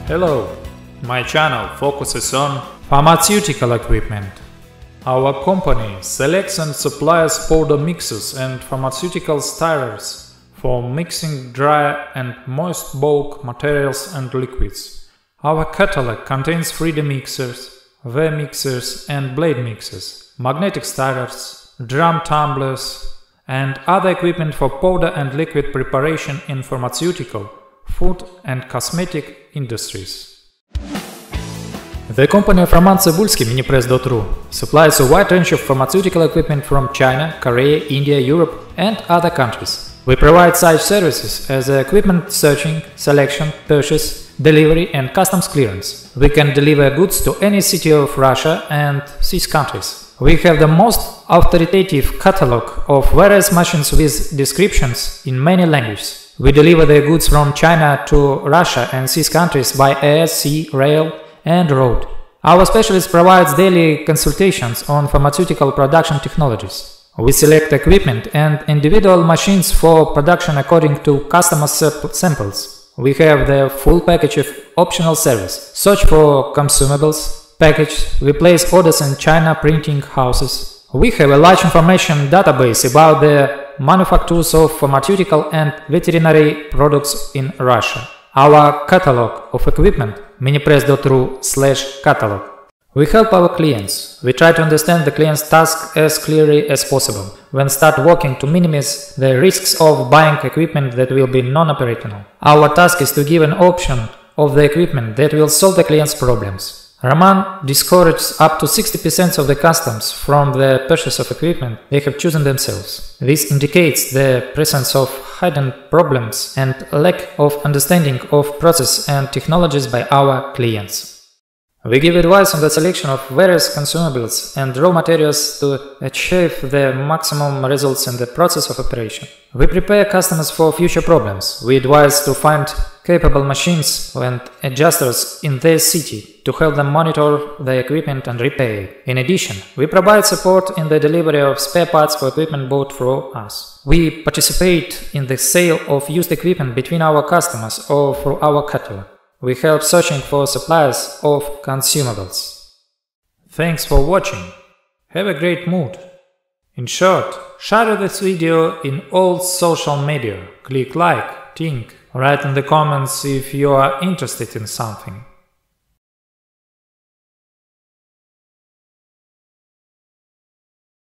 Hello, my channel focuses on pharmaceutical equipment. Our company selects and supplies powder mixers and pharmaceutical stirrers for mixing dry and moist bulk materials and liquids. Our catalog contains 3D mixers, V-mixers and blade mixers, magnetic stirrers, drum tumblers, and other equipment for powder and liquid preparation in pharmaceutical, food and cosmetic industries. The company of RomanTsibulsky, Minipress.ru, supplies a wide range of pharmaceutical equipment from China, Korea, India, Europe and other countries. We provide such services as equipment searching, selection, purchase, delivery and customs clearance. We can deliver goods to any city of Russia and CIS countries. We have the most authoritative catalog of various machines with descriptions in many languages. We deliver the goods from China to Russia and CIS countries by air, sea, rail and road. Our specialist provides daily consultations on pharmaceutical production technologies. We select equipment and individual machines for production according to customer samples. We have the full package of optional service. Search for consumables, package, we place orders in China printing houses. We have a large information database about the manufacturers of pharmaceutical and veterinary products in Russia. Our catalog of equipment, minipress.ru/catalog. We help our clients. We try to understand the client's task as clearly as possible, then start working to minimize the risks of buying equipment that will be non-operational. Our task is to give an option of the equipment that will solve the client's problems. Roman discourages up to 60% of the customers from the purchase of equipment they have chosen themselves. This indicates the presence of hidden problems and lack of understanding of process and technologies by our clients. We give advice on the selection of various consumables and raw materials to achieve the maximum results in the process of operation. We prepare customers for future problems. We advise to find capable machines and adjusters in their city to help them monitor the equipment and repair it. In addition, we provide support in the delivery of spare parts for equipment bought through us. We participate in the sale of used equipment between our customers or through our catalog. We help searching for suppliers of consumables. Thanks for watching. Have a great mood. In short, share this video in all social media. Click like, think, write in the comments if you are interested in something.